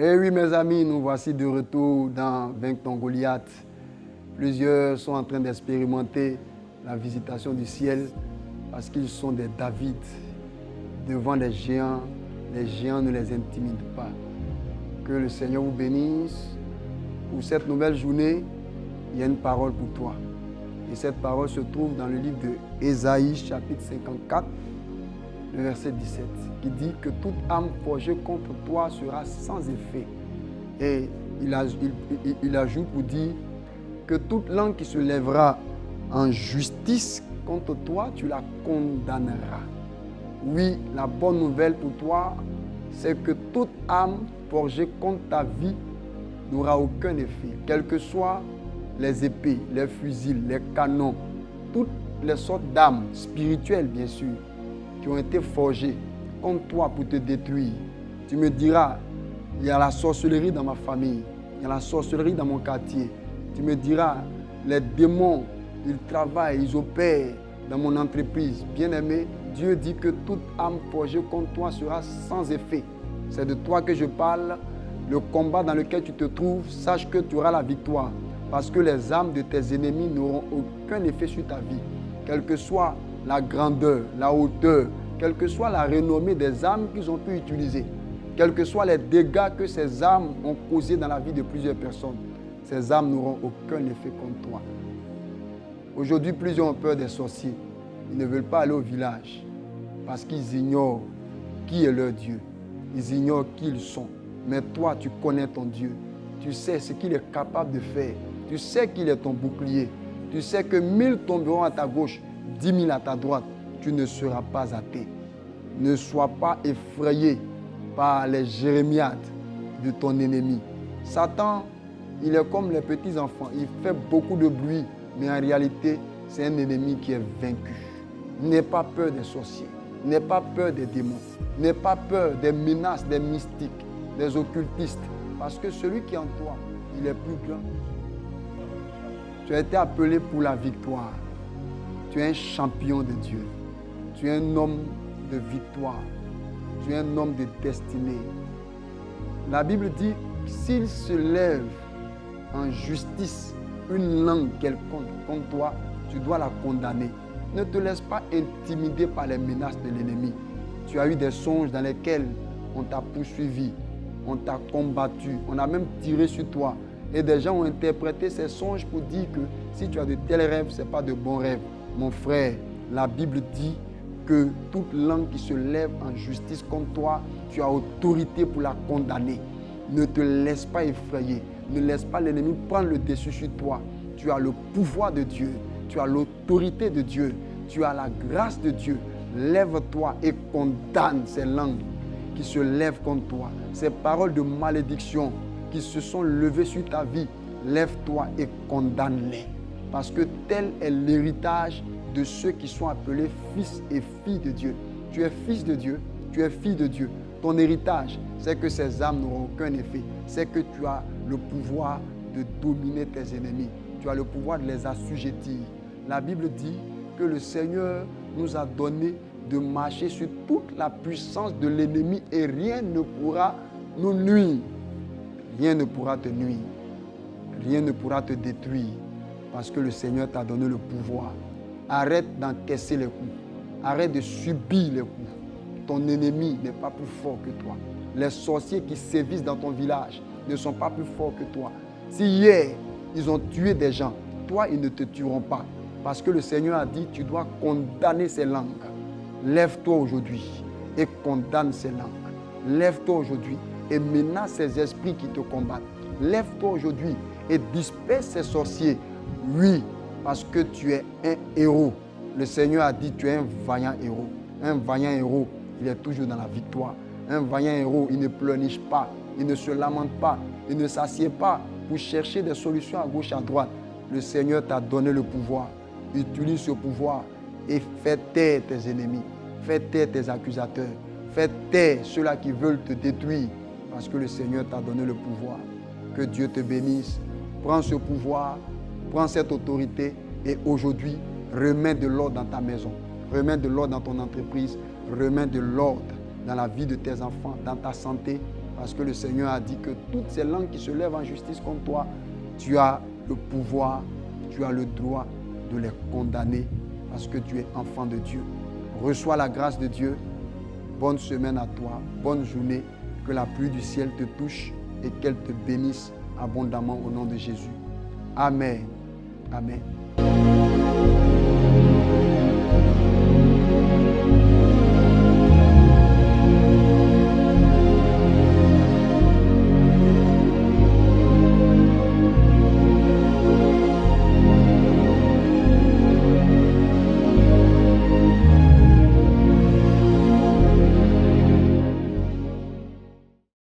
Eh oui, mes amis, nous voici de retour dans Vaincre ton Goliath. Plusieurs sont en train d'expérimenter la visitation du ciel parce qu'ils sont des David devant des géants. Les géants ne les intimident pas. Que le Seigneur vous bénisse. Pour cette nouvelle journée, il y a une parole pour toi. Et cette parole se trouve dans le livre de Ésaïe, chapitre 54, le verset 17, qui dit que toute âme forgée contre toi sera sans effet. Et il ajoute pour dire que toute langue qui se lèvera en justice contre toi, tu la condamneras. Oui, la bonne nouvelle pour toi, c'est que toute âme forgée contre ta vie n'aura aucun effet, quelles que soient les épées, les fusils, les canons, toutes les sortes d'armes spirituelles, bien sûr, qui ont été forgées contre toi pour te détruire. Tu me diras, il y a la sorcellerie dans ma famille, il y a la sorcellerie dans mon quartier. Tu me diras, les démons, ils travaillent, ils opèrent dans mon entreprise. Bien-aimé, Dieu dit que toute âme forgée contre toi sera sans effet. C'est de toi que je parle. Le combat dans lequel tu te trouves, sache que tu auras la victoire. Parce que les âmes de tes ennemis n'auront aucun effet sur ta vie. Quelle que soit la grandeur, la hauteur, quelle que soit la renommée des âmes qu'ils ont pu utiliser, quels que soient les dégâts que ces âmes ont causés dans la vie de plusieurs personnes, ces âmes n'auront aucun effet contre toi. Aujourd'hui, plusieurs ont peur des sorciers. Ils ne veulent pas aller au village parce qu'ils ignorent qui est leur Dieu. Ils ignorent qui ils sont. Mais toi, tu connais ton Dieu. Tu sais ce qu'il est capable de faire. Tu sais qu'il est ton bouclier. Tu sais que 1000 tomberont à ta gauche, 10 000 à ta droite. Tu ne seras pas atteint. Ne sois pas effrayé par les jérémiades de ton ennemi. Satan, il est comme les petits enfants. Il fait beaucoup de bruit, mais en réalité, c'est un ennemi qui est vaincu. N'aie pas peur des sorciers. N'aie pas peur des démons. N'aie pas peur des menaces, des mystiques, des occultistes. Parce que celui qui est en toi, il est plus grand. Tu as été appelé pour la victoire. Tu es un champion de Dieu. Tu es un homme de victoire. Tu es un homme de destinée. La Bible dit que s'il se lève en justice une langue quelconque contre toi, tu dois la condamner. Ne te laisse pas intimider par les menaces de l'ennemi. Tu as eu des songes dans lesquels on t'a poursuivi, on t'a combattu, on a même tiré sur toi. Et des gens ont interprété ces songes pour dire que si tu as de tels rêves, ce n'est pas de bons rêves. Mon frère, la Bible dit que toute langue qui se lève en justice contre toi, tu as autorité pour la condamner. Ne te laisse pas effrayer. Ne laisse pas l'ennemi prendre le dessus sur toi. Tu as le pouvoir de Dieu. Tu as l'autorité de Dieu. Tu as la grâce de Dieu. Lève-toi et condamne ces langues qui se lèvent contre toi. Ces paroles de malédiction qui se sont levées sur ta vie. Lève-toi et condamne-les. Parce que tel est l'héritage de ceux qui sont appelés fils et filles de Dieu. Tu es fils de Dieu, tu es fille de Dieu. Ton héritage, c'est que ces âmes n'auront aucun effet. C'est que tu as le pouvoir de dominer tes ennemis. Tu as le pouvoir de les assujettir. La Bible dit que le Seigneur nous a donné de marcher sur toute la puissance de l'ennemi et rien ne pourra nous nuire. Rien ne pourra te nuire. Rien ne pourra te détruire parce que le Seigneur t'a donné le pouvoir. Arrête d'encaisser les coups. Arrête de subir les coups. Ton ennemi n'est pas plus fort que toi. Les sorciers qui sévissent dans ton village ne sont pas plus forts que toi. Si hier, ils ont tué des gens, toi, ils ne te tueront pas. Parce que le Seigneur a dit, tu dois condamner ces langues. Lève-toi aujourd'hui et condamne ces langues. Lève-toi aujourd'hui et menace ces esprits qui te combattent. Lève-toi aujourd'hui et disperse ces sorciers. Oui, parce que tu es un héros. Le Seigneur a dit, tu es un vaillant héros. Un vaillant héros, il est toujours dans la victoire. Un vaillant héros, il ne pleurniche pas, il ne se lamente pas, il ne s'assied pas pour chercher des solutions à gauche, à droite. Le Seigneur t'a donné le pouvoir. Utilise ce pouvoir et fais taire tes ennemis. Fais taire tes accusateurs. Fais taire ceux-là qui veulent te détruire. Parce que le Seigneur t'a donné le pouvoir. Que Dieu te bénisse. Prends ce pouvoir, prends cette autorité et aujourd'hui, remets de l'ordre dans ta maison. Remets de l'ordre dans ton entreprise. Remets de l'ordre dans la vie de tes enfants, dans ta santé. Parce que le Seigneur a dit que toutes ces langues qui se lèvent en justice contre toi, tu as le pouvoir, tu as le droit de les condamner parce que tu es enfant de Dieu. Reçois la grâce de Dieu. Bonne semaine à toi, bonne journée. Que la pluie du ciel te touche et qu'elle te bénisse abondamment au nom de Jésus. Amen. Amen.